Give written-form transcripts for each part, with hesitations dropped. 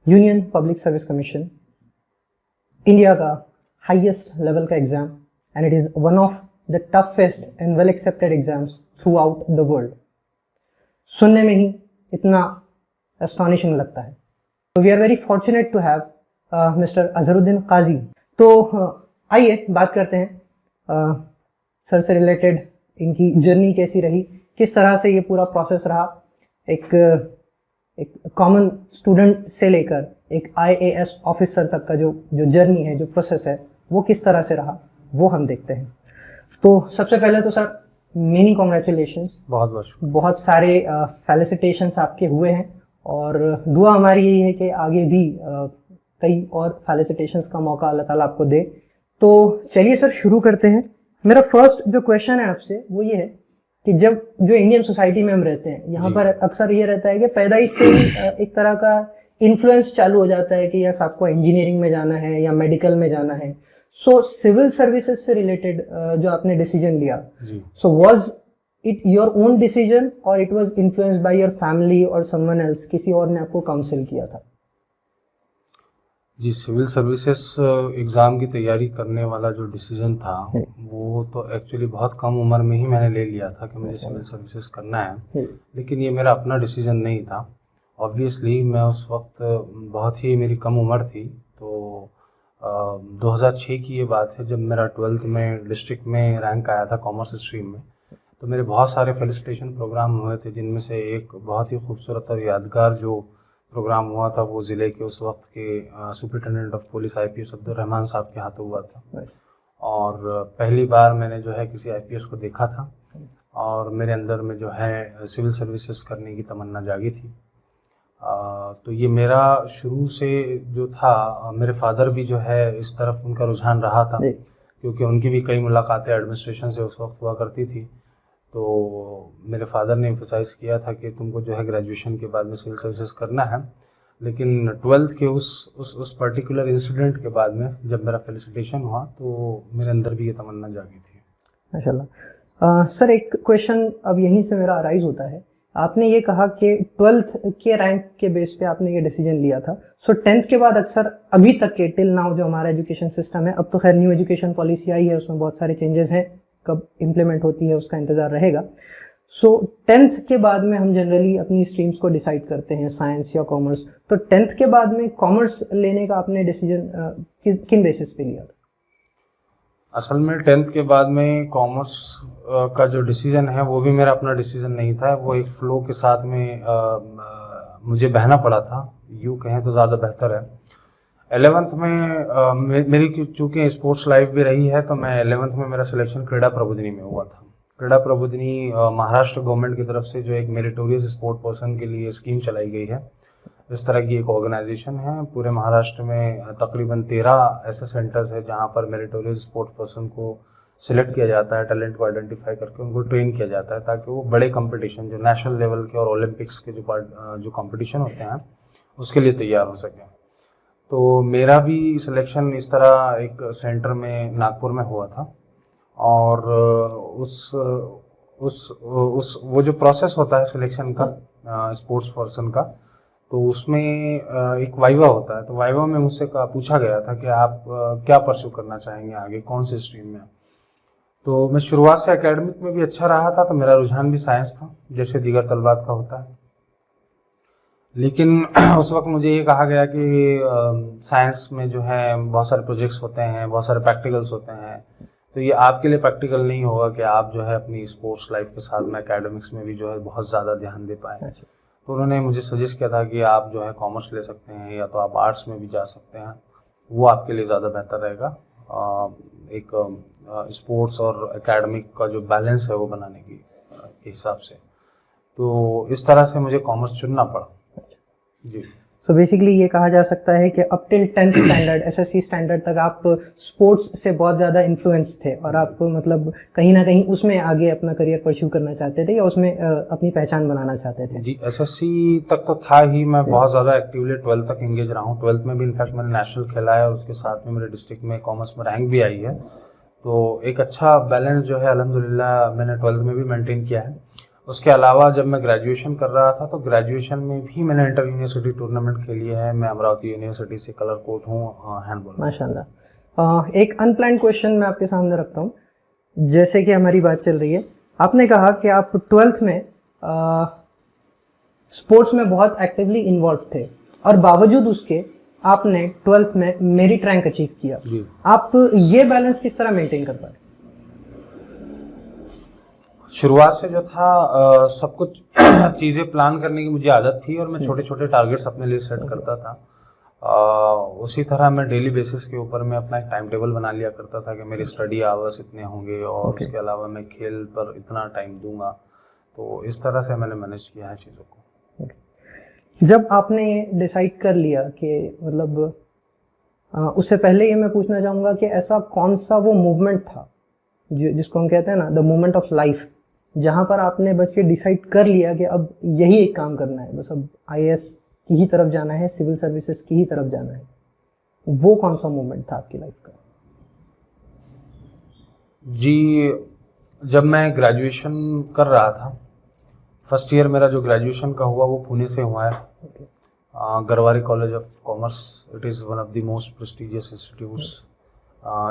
Union public service commission India का highest level का exam and it is one of the toughest and well accepted exams throughout the world. सुनने में ही इतना astonishing लगता है। तो we are very fortunate to have mister Azharuddin Qazi. तो आइए बात करते हैं सर से रिलेटेड, इनकी जर्नी कैसी रही, किस तरह से ये पूरा प्रोसेस रहा, एक कॉमन स्टूडेंट से लेकर एक IAS ऑफिसर तक का जो जर्नी है, जो प्रोसेस है, वो किस तरह से रहा, वो हम देखते हैं। तो सबसे पहले तो सर मेनी कॉन्ग्रेचुलेशंस, बहुत सारे फेलिसिटेशंस आपके हुए हैं और दुआ हमारी यही है कि आगे भी कई और फेलिसिटेशंस का मौका अल्लाह ताला आपको दे। तो चलिए सर शुरू करते हैं। मेरा फर्स्ट जो क्वेश्चन है आपसे वो ये है कि जब जो इंडियन सोसाइटी में हम रहते हैं, यहाँ पर अक्सर ये रहता है कि पैदाइश से ही एक तरह का इन्फ्लुएंस चालू हो जाता है कि यस आपको इंजीनियरिंग में जाना है या मेडिकल में जाना है। सो सिविल सर्विसेज से रिलेटेड जो आपने डिसीजन लिया, so was it your own decision और it was influenced by your family और समवन एल्स, किसी और ने आपको काउंसिल किया था? जी, सिविल सर्विसेज एग्ज़ाम की तैयारी करने वाला जो डिसीजन था वो तो एक्चुअली बहुत कम उम्र में ही मैंने ले लिया था कि मुझे सिविल सर्विसेज करना है, लेकिन ये मेरा अपना डिसीजन नहीं था। ऑब्वियसली मैं उस वक्त बहुत ही मेरी कम उम्र थी, तो 2006 की ये बात है जब मेरा 12th में डिस्ट्रिक्ट में रैंक आया था कॉमर्स स्ट्रीम में। तो मेरे बहुत सारे फेलिसिटेशन प्रोग्राम हुए थे, जिनमें से एक बहुत ही खूबसूरत और यादगार जो प्रोग्राम हुआ था वो ज़िले के उस वक्त के superintendent of police IPS Abdurrahman साहब के हाथों हुआ था। और पहली बार मैंने जो है किसी IPS को देखा था और मेरे अंदर में जो है सिविल सर्विसेज करने की तमन्ना जागी थी। तो ये मेरा शुरू से जो था, मेरे फादर भी जो है इस तरफ उनका रुझान रहा था, क्योंकि उनकी भी कई मुलाकातें एडमिनिस्ट्रेशन से उस वक्त हुआ करती थी। तो मेरे फादर ने एम्फसाइज़ किया था कि तुमको जो है ग्रेजुएशन के बाद में सिविल सर्विसेज करना है, लेकिन 12th के उस पर्टिकुलर इंसिडेंट के बाद में जब मेरा फेलिसिटेशन हुआ तो मेरे अंदर भी ये तमन्ना जागी थी। माशाल्लाह। सर एक क्वेश्चन अब यहीं से मेरा अराइज होता है, आपने ये कहा कि 12th के रैंक के बेस पे आपने ये डिसीजन लिया था। सो 10th के बाद अक्सर अभी तक के टिल नाउ जो हमारा एजुकेशन सिस्टम है, अब तो खैर न्यू एजुकेशन पॉलिसी आई है, उसमें बहुत सारे चेंजेस हैं, कब इम्प्लीमेंट होती है उसका इंतज़ार रहेगा। सो 10th के बाद में हम जनरली अपनी स्ट्रीम्स को डिसाइड करते हैं, साइंस या कॉमर्स। तो 10th के बाद में कॉमर्स लेने का आपने डिसीजन किन बेसिस पे लिया था? असल में 10th के बाद में कॉमर्स का जो डिसीजन है वो भी मेरा अपना डिसीजन नहीं था, वो एक फ़्लो के साथ में मुझे बहना पड़ा था, यूँ कहें तो ज़्यादा बेहतर है। 11th में मेरी चूँकि स्पोर्ट्स लाइफ भी रही है, तो मैं 11th में मेरा सिलेक्शन क्रीड़ा प्रबोधिनी में हुआ था। क्रीड़ा प्रबोधिनी महाराष्ट्र गवर्नमेंट की तरफ से जो एक मेरिटोरियस स्पोर्ट पर्सन के लिए स्कीम चलाई गई है, इस तरह की एक ऑर्गेनाइजेशन है। पूरे महाराष्ट्र में तकरीबन 13 ऐसे सेंटर्स है जहाँ पर मेरिटोरियस स्पोर्ट पर्सन को सिलेक्ट किया जाता है, टैलेंट को आइडेंटिफाई करके उनको ट्रेन किया जाता है, ताकि वो बड़े कंपटीशन जो नेशनल लेवल के और ओलंपिक्स के जो कंपटीशन होते हैं उसके लिए तैयार हो सकें। तो मेरा भी सिलेक्शन इस तरह एक सेंटर में नागपुर में हुआ था, और वो जो प्रोसेस होता है सिलेक्शन का स्पोर्ट्स पर्सन का, तो उसमें एक वाइवा होता है। तो वाइवा में मुझसे पूछा गया था कि आप क्या परस्यू करना चाहेंगे आगे, कौन से स्ट्रीम में। तो मैं शुरुआत से एकेडमिक में भी अच्छा रहा था, तो मेरा रुझान भी साइंस था जैसे दीगर तलबात का होता है, लेकिन उस वक्त मुझे ये कहा गया कि साइंस में जो है बहुत सारे प्रोजेक्ट्स होते हैं, बहुत सारे प्रैक्टिकल्स होते हैं, तो ये आपके लिए प्रैक्टिकल नहीं होगा कि आप जो है अपनी स्पोर्ट्स लाइफ के साथ में एकेडमिक्स में भी जो है बहुत ज़्यादा ध्यान दे पाएँ। तो उन्होंने मुझे सजेस्ट किया था कि आप जो है कॉमर्स ले सकते हैं या तो आप आर्ट्स में भी जा सकते हैं, वो आपके लिए ज़्यादा बेहतर रहेगा एक स्पोर्ट्स और एकेडमिक का जो बैलेंस है वो बनाने के हिसाब से। तो इस तरह से मुझे कॉमर्स चुनना पड़ा जी। सो बेसिकली ये कहा जा सकता है कि up till 10th standard SSC standard तक आप स्पोर्ट्स से बहुत ज़्यादा इन्फ्लुएंस थे और आप मतलब कहीं ना कहीं उसमें आगे अपना करियर परस्यू करना चाहते थे या उसमें अपनी पहचान बनाना चाहते थे? जी, SSC तक तो था ही, मैं बहुत ज़्यादा एक्टिवली 12th तक इंगेज रहा हूँ। 12th में भी इनफैक्ट मैंने नेशनल खेला है और उसके साथ में मेरे डिस्ट्रिक्ट में कॉमर्स में रैंक भी आई है। तो एक अच्छा बैलेंस जो है अल्हम्दुलिल्लाह मैंने 12th में भी मेंटेन किया है। उसके अलावा जब मैं ग्रेजुएशन कर रहा था तो ग्रेजुएशन में भी मैंने इंटर यूनिवर्सिटी टूर्नामेंट खेली है। मैं अमरावती यूनिवर्सिटी से कलर कोच हूँ हैंडबॉल। माशाल्लाह। एक अनप्लान्ड क्वेश्चन मैं आपके सामने रखता हूँ। जैसे कि हमारी बात चल रही है, आपने कहा कि आप 12th में स्पोर्ट्स में बहुत एक्टिवली इन्वॉल्व थे और बावजूद उसके आपने 12th में मेरिट रैंक अचीव किया। आप ये बैलेंस किस तरह मेंटेन कर पाए? शुरुआत से जो था सब कुछ चीज़ें प्लान करने की मुझे आदत थी और मैं छोटे छोटे टारगेट्स अपने लिए सेट करता था। उसी तरह मैं डेली बेसिस के ऊपर मैं अपना एक टाइम टेबल बना लिया करता था कि मेरी स्टडी आवर्स इतने होंगे और उसके अलावा मैं खेल पर इतना टाइम दूंगा। तो इस तरह से मैंने मैनेज किया है चीज़ों को। जब आपने डिसाइड कर लिया कि मतलब उससे पहले ये मैं पूछना चाहूँगा कि ऐसा कौन सा वो मूवमेंट था जिसको हम कहते हैं ना द मोमेंट ऑफ लाइफ, जहाँ पर आपने बस ये डिसाइड कर लिया कि अब यही एक काम करना है, बस अब आईएएस की ही तरफ जाना है, सिविल सर्विसेज की ही तरफ जाना है, वो कौन सा मोमेंट था आपकी लाइफ का? जी, जब मैं ग्रेजुएशन कर रहा था, फर्स्ट ईयर मेरा जो ग्रेजुएशन का हुआ वो पुणे से हुआ है, Garware college of commerce. It is one of the most prestigious institutes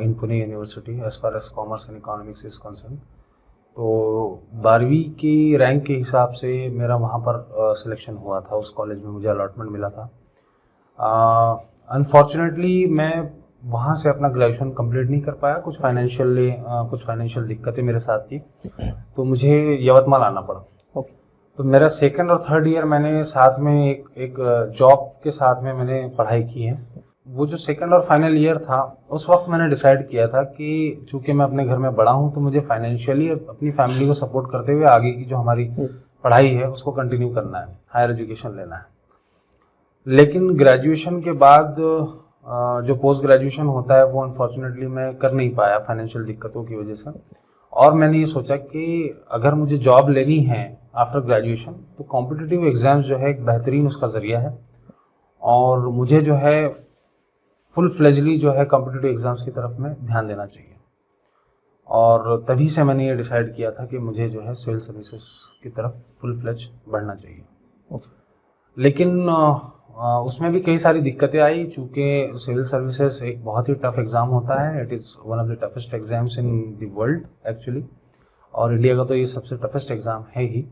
in Pune university as far as commerce and economics is concern. तो 12वीं की रैंक के हिसाब से मेरा वहाँ पर सिलेक्शन हुआ था, उस कॉलेज में मुझे अलॉटमेंट मिला था। अनफॉर्चुनेटली मैं वहाँ से अपना ग्रेजुएशन कंप्लीट नहीं कर पाया, कुछ फाइनेंशियल दिक्कतें मेरे साथ थी, तो मुझे यवतमाल आना पड़ा। तो मेरा सेकंड और थर्ड ईयर मैंने साथ में एक जॉब के साथ में मैंने पढ़ाई की है। वो जो सेकंड और फाइनल ईयर था उस वक्त मैंने डिसाइड किया था कि चूंकि मैं अपने घर में बड़ा हूँ तो मुझे फाइनेंशियली अपनी फैमिली को सपोर्ट करते हुए आगे की जो हमारी पढ़ाई है उसको कंटिन्यू करना है, हायर एजुकेशन लेना है। लेकिन ग्रेजुएशन के बाद जो पोस्ट ग्रेजुएशन होता है वो अनफॉर्चुनेटली मैं कर नहीं पाया फाइनेंशियल दिक्कतों की वजह से। और मैंने ये सोचा कि अगर मुझे जॉब लेनी है आफ्टर ग्रेजुएशन तो कॉम्पिटिटिव एग्जाम्स जो है एक बेहतरीन उसका ज़रिया है और मुझे जो है फुल फ्लेजली जो है कॉम्पिटिटिव एग्जाम्स की तरफ में ध्यान देना चाहिए। और तभी से मैंने ये डिसाइड किया था कि मुझे जो है सिविल सर्विसेज की तरफ फुल फ्लेज बढ़ना चाहिए। लेकिन उसमें भी कई सारी दिक्कतें आई, चूँकि सिविल सर्विसेज एक बहुत ही टफ एग्ज़ाम होता है। It is one of the toughest exams in the world actually, और इंडिया का तो ये सबसे टफेस्ट एग्ज़ाम है ही।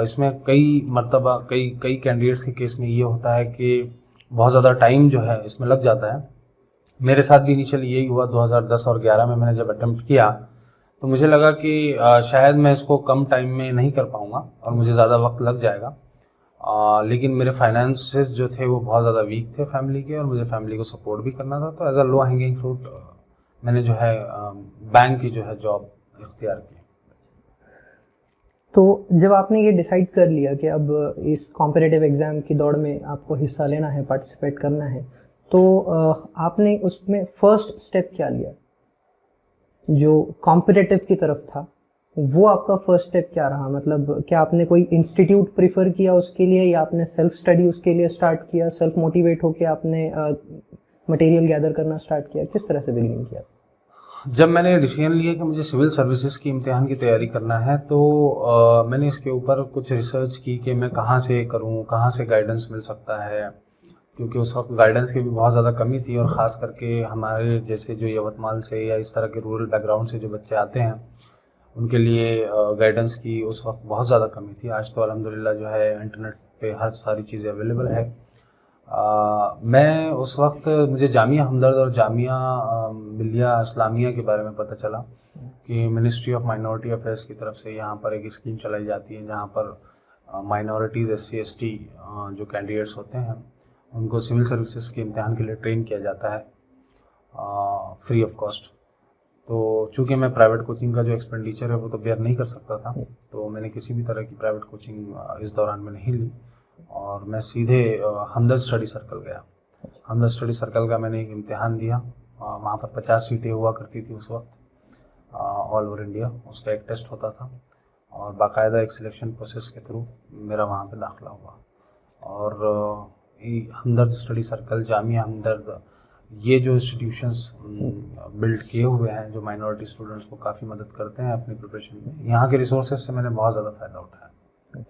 इसमें कई मरतबा कई कैंडिडेट्स के केस में ये होता है कि बहुत ज़्यादा टाइम जो है इसमें लग जाता है। मेरे साथ भी इनिशियली यही हुआ। 2010 और 11 में मैंने जब अटेम्प्ट किया तो मुझे लगा कि शायद मैं इसको कम टाइम में नहीं कर पाऊँगा और मुझे ज़्यादा वक्त लग जाएगा। लेकिन मेरे फाइनेंसेस जो थे वो बहुत ज़्यादा वीक थे फैमिली के, और मुझे फैमिली को सपोर्ट भी करना था। तो as a low hanging fruit मैंने जो है बैंक की जो है जॉब इख्तियार की। तो जब आपने ये डिसाइड कर लिया कि अब इस कॉम्पिटिटिव एग्ज़ाम की दौड़ में आपको हिस्सा लेना है, पार्टिसिपेट करना है, तो आपने उसमें फर्स्ट स्टेप क्या लिया? जो कॉम्पिटिटिव की तरफ था वो आपका फर्स्ट स्टेप क्या रहा? मतलब क्या आपने कोई इंस्टीट्यूट प्रीफर किया उसके लिए, या आपने सेल्फ स्टडी उसके लिए स्टार्ट किया, सेल्फ मोटिवेट होके आपने मटेरियल गैदर करना स्टार्ट किया? किस तरह से बिगिनिंग किया? जब मैंने डिसीजन लिया कि मुझे सिविल सर्विसेज की इम्तिहान की तैयारी करना है तो मैंने इसके ऊपर कुछ रिसर्च की कि मैं कहाँ से करूँ, कहाँ से गाइडेंस मिल सकता है, क्योंकि उस वक्त गाइडेंस की भी बहुत ज़्यादा कमी थी। और ख़ास करके हमारे जैसे जो यवतमाल से या इस तरह के रूरल बैकग्राउंड से जो बच्चे आते हैं उनके लिए गाइडेंस की उस वक्त बहुत ज़्यादा कमी थी। आज तो अल्हम्दुलिल्लाह जो है इंटरनेट पे हर सारी चीज़ें अवेलेबल है। मैं उस वक्त मुझे जामिया हमदर्द और जामिया मिलिया इस्लामिया के बारे में पता चला कि मिनिस्ट्री ऑफ माइनॉरिटी अफेयर्स की तरफ से यहाँ पर एक स्कीम चलाई जाती है जहाँ पर माइनॉरिटीज़ SC ST जो कैंडिडेट्स होते हैं उनको सिविल सर्विसेज के इम्तिहान के लिए ट्रेन किया जाता है फ्री ऑफ कॉस्ट। तो चूँकि मैं प्राइवेट कोचिंग का जो एक्सपेंडिचर है वो तो बेयर नहीं कर सकता था, तो मैंने किसी भी तरह की प्राइवेट कोचिंग इस दौरान में नहीं ली और मैं सीधे हमदर्द स्टडी सर्कल गया। हमदर्द स्टडी सर्कल का मैंने एक इम्तिहान दिया। वहाँ पर 50 सीटें हुआ करती थी उस वक्त ऑल ओवर इंडिया। उसका एक टेस्ट होता था और बाकायदा एक सिलेक्शन प्रोसेस के थ्रू मेरा वहाँ पे दाखिला हुआ। और हमदर्द स्टडी सर्कल, जामिया हमदर्द, ये जो इंस्टीट्यूशंस बिल्ड किए हुए हैं जो माइनॉरिटी स्टूडेंट्स को काफ़ी मदद करते हैं अपनी प्रिपरेशन में, यहाँ के रिसोर्सेज से मैंने बहुत ज़्यादा फ़ायदा उठाया।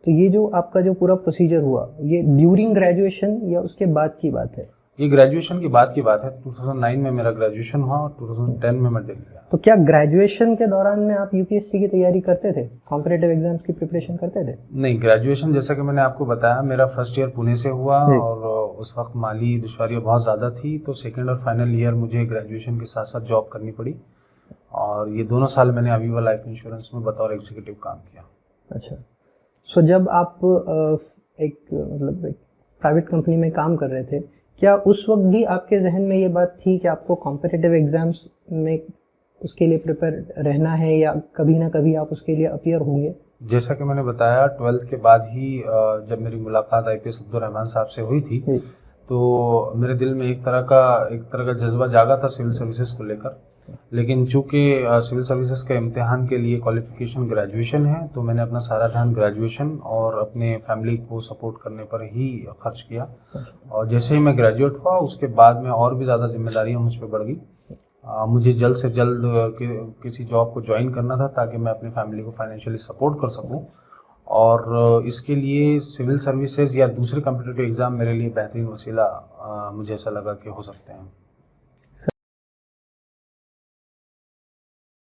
तो ये जो आपका जो पूरा प्रोसीजर हुआ, ये ड्यूरिंग ग्रेजुएशन या उसके बाद की बात है? ये ग्रेजुएशन की बाद की बात है। 2009 में मेरा ग्रेजुएशन हुआ और 2010 में मैं दिल्ली गया। तो क्या ग्रेजुएशन के दौरान में आप यूपीएससी की तैयारी करते थे, कॉम्पिटिटिव एग्जाम्स की प्रिपरेशन करते थे? नहीं, ग्रेजुएशन जैसा कि मैंने आपको बताया मेरा फर्स्ट ईयर पुणे से हुआ और उस वक्त माली दुश्वारियाँ बहुत ज़्यादा थी, तो सेकेंड और फाइनल ईयर मुझे ग्रेजुएशन के साथ साथ जॉब करनी पड़ी और ये दोनों साल मैंने अवीवा लाइफ इंश्योरेंस में बतौर एग्जीक्यूटिव काम किया। अच्छा, सो जब आप एक मतलब एक प्राइवेट कंपनी में काम कर रहे थे, क्या उस वक्त भी आपके जहन में ये बात थी कि आपको कॉम्पिटिटिव एग्जाम्स में उसके लिए प्रिपेयर रहना है या कभी ना कभी आप उसके लिए अपीयर होंगे? जैसा कि मैंने बताया 12th के बाद ही जब मेरी मुलाकात आईपीएस अब्दुल रहमान साहब से हुई थी तो मेरे दिल में एक तरह का जज्बा जागा था सिविल सर्विसेज को लेकर, लेकिन चूंकि सिविल सर्विसेज के इम्तिहान के लिए क्वालिफिकेशन ग्रेजुएशन है तो मैंने अपना सारा ध्यान ग्रेजुएशन और अपने फैमिली को सपोर्ट करने पर ही खर्च किया। और जैसे ही मैं ग्रेजुएट हुआ उसके बाद में और भी ज़्यादा जिम्मेदारियां मुझ पर बढ़ गई। मुझे जल्द से जल्द किसी जॉब को ज्वाइन करना था ताकि मैं अपनी फैमिली को फाइनेंशियली सपोर्ट कर सकूं और इसके लिए सिविल सर्विसेज या दूसरे कॉम्पिटिटिव एग्ज़ाम मेरे लिए बेहतरीन वसीला मुझे ऐसा लगा कि हो सकते हैं।